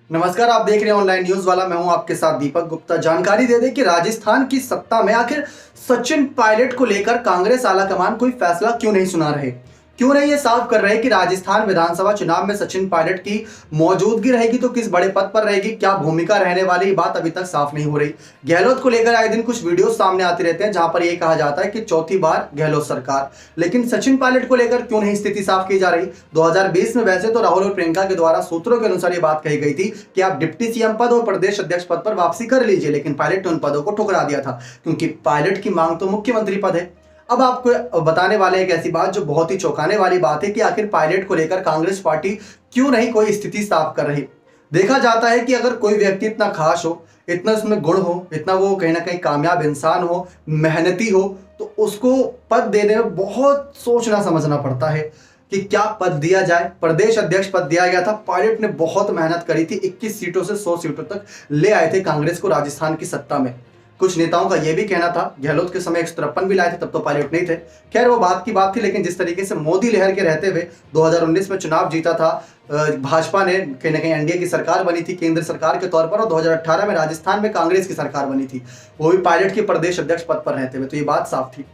नमस्कार, आप देख रहे हैं ऑनलाइन न्यूज वाला। मैं हूं आपके साथ दीपक गुप्ता। जानकारी दे दें कि राजस्थान की सत्ता में आखिर सचिन पायलट को लेकर कांग्रेस आलाकमान कोई फैसला क्यों नहीं सुना रहे, क्यों नहीं ये साफ कर रहे कि राजस्थान विधानसभा चुनाव में सचिन पायलट की मौजूदगी रहेगी तो किस बड़े पद पर रहेगी, क्या भूमिका रहने वाली, बात अभी तक साफ नहीं हो रही। गहलोत को लेकर आए दिन कुछ वीडियो सामने आते रहते हैं जहां पर यह कहा जाता है कि चौथी बार गहलोत सरकार, लेकिन सचिन पायलट को लेकर क्यों नहीं स्थिति साफ की जा रही। 2020 में वैसे तो राहुल और प्रियंका के द्वारा सूत्रों के अनुसार ये बात कही गई थी कि आप डिप्टी सीएम पद और प्रदेश अध्यक्ष पद पर वापसी कर लीजिए, लेकिन पायलट ने उन पदों को ठुकरा दिया था क्योंकि पायलट की मांग तो मुख्यमंत्री पद है। अब आपको बताने वाले एक ऐसी बात जो बहुत ही चौंकाने वाली बात है कि आखिर पायलट को लेकर कांग्रेस पार्टी क्यों नहीं कोई स्थिति साफ कर रही। देखा जाता है कि अगर कोई व्यक्ति इतना खास हो, इतना उसमें गुण हो, इतना वो कहीं ना कहीं कामयाब इंसान हो, मेहनती हो, तो उसको पद देने में बहुत सोचना समझना पड़ता है कि क्या पद दिया जाए। प्रदेश अध्यक्ष पद दिया गया था, पायलट ने बहुत मेहनत करी थी, 21 सीटों से 100 सीटों तक ले आए थे कांग्रेस को राजस्थान की सत्ता में। कुछ नेताओं का यह भी कहना था, गहलोत के समय 153 भी लाए थे, तब तो पायलट नहीं थे। खैर वो बात की बात थी, लेकिन जिस तरीके से मोदी लहर के रहते हुए 2019 में चुनाव जीता था, भाजपा ने कहीं ना कहीं एनडीए की सरकार बनी थी केंद्र सरकार के तौर पर, और 2018 में राजस्थान में कांग्रेस की सरकार बनी थी, वो भी पायलट के प्रदेश अध्यक्ष पद पर रहते हुए, तो ये बात साफ थी।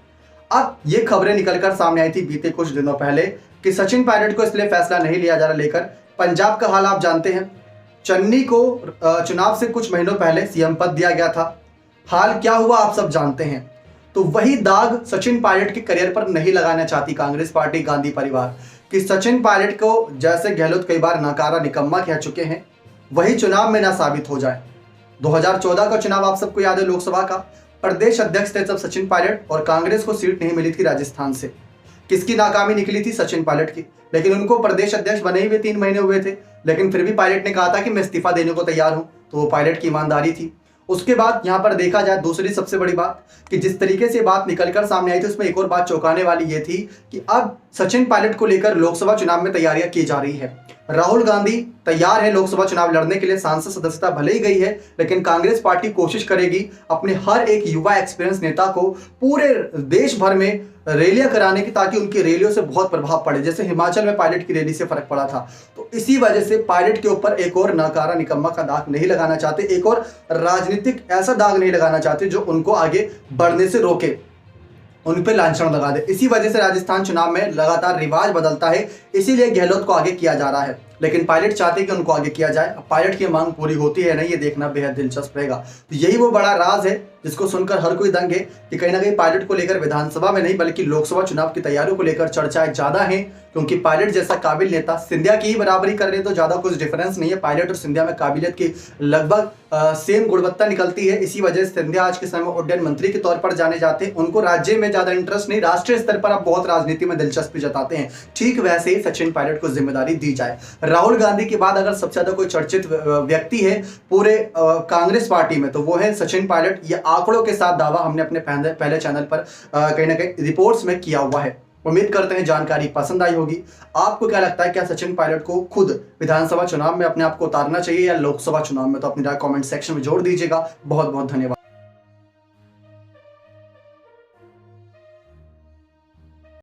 अब ये खबरें निकलकर सामने आई थी बीते कुछ दिनों पहले कि सचिन पायलट को इसलिए फैसला नहीं लिया जा रहा लेकर। पंजाब का हाल आप जानते हैं, चन्नी को चुनाव से कुछ महीनों पहले सीएम पद दिया गया था। हाल क्या हुआ आप सब जानते हैं। तो वही दाग सचिन पायलट के करियर पर नहीं लगाना चाहती कांग्रेस पार्टी, गांधी परिवार, कि सचिन पायलट को जैसे गहलोत कई बार नकारा निकम्मा कह चुके हैं, वही चुनाव में ना साबित हो जाए। 2014 का चुनाव आप सबको याद है, लोकसभा का। प्रदेश अध्यक्ष थे तब सचिन पायलट और कांग्रेस को सीट नहीं मिली थी राजस्थान से। किसकी नाकामी निकली थी? सचिन पायलट की। लेकिन उनको प्रदेश अध्यक्ष बने हुए 3 महीने हुए थे, लेकिन फिर भी पायलट ने कहा था कि मैं इस्तीफा देने को तैयार हूं, तो वो पायलट की ईमानदारी थी। उसके बाद यहां पर देखा जाए दूसरी सबसे बड़ी बात कि जिस तरीके से बात निकलकर सामने आई थी, उसमें एक और बात चौंकाने वाली ये थी कि अब सचिन पायलट को लेकर लोकसभा चुनाव में तैयारियां की जा रही है। राहुल गांधी तैयार है लोकसभा चुनाव लड़ने के लिए, सांसद सदस्यता भले ही गई है, लेकिन कांग्रेस पार्टी कोशिश करेगी अपने हर एक युवा एक्सपीरियंस नेता को पूरे देश भर में रैलियां कराने की, ताकि उनकी रैलियों से बहुत प्रभाव पड़े, जैसे हिमाचल में पायलट की रैली से फर्क पड़ा था। तो इसी वजह से पायलट के ऊपर एक और नकारा निकम्मा का दाग नहीं लगाना चाहते, एक और राजनीतिक ऐसा दाग नहीं लगाना चाहते जो उनको आगे बढ़ने से रोके, उन पे लांछन लगा दे। इसी वजह से राजस्थान चुनाव में लगातार रिवाज बदलता है, इसीलिए गहलोत को आगे किया जा रहा है, लेकिन पायलट चाहते हैं कि उनको आगे किया जाए। अब पायलट की मांग पूरी होती है नहीं, ये देखना बेहद दिलचस्प रहेगा। तो यही वो बड़ा राज है जिसको सुनकर हर कोई दंग है कि कहीं ना कहीं पायलट को लेकर विधानसभा में नहीं बल्कि लोकसभा चुनाव की तैयारियों को लेकर चर्चाएं ज्यादा हैं, क्योंकि पायलट जैसा काबिल नेता सिंधिया की ही बराबरी कर रहे तो ज्यादा कुछ डिफरेंस नहीं है। पायलट और सिंधिया में काबिलियत की लगभग सेम गुणवत्ता निकलती है। इसी वजह से सिंधिया आज के समय में उड्डयन मंत्री के तौर पर जाने जाते हैं। उनको राज्य में ज्यादा इंटरेस्ट नहीं, राष्ट्रीय स्तर पर आप बहुत राजनीति में दिलचस्पी जताते हैं। ठीक वैसे ही सचिन पायलट को जिम्मेदारी दी जाए। राहुल गांधी के बाद अगर सबसे ज्यादा कोई चर्चित व्यक्ति है पूरे कांग्रेस पार्टी में, तो वो है सचिन पायलट। ये आंकड़ों के साथ दावा हमने अपने पहले चैनल पर कहीं ना कहीं रिपोर्ट्स में किया हुआ है। उम्मीद करते हैं जानकारी पसंद आई होगी। आपको क्या लगता है, क्या सचिन पायलट को खुद विधानसभा चुनाव में अपने आप को उतारना चाहिए या लोकसभा चुनाव में? तो अपनी राय कमेंट सेक्शन में जोड़ दीजिएगा। बहुत बहुत धन्यवाद।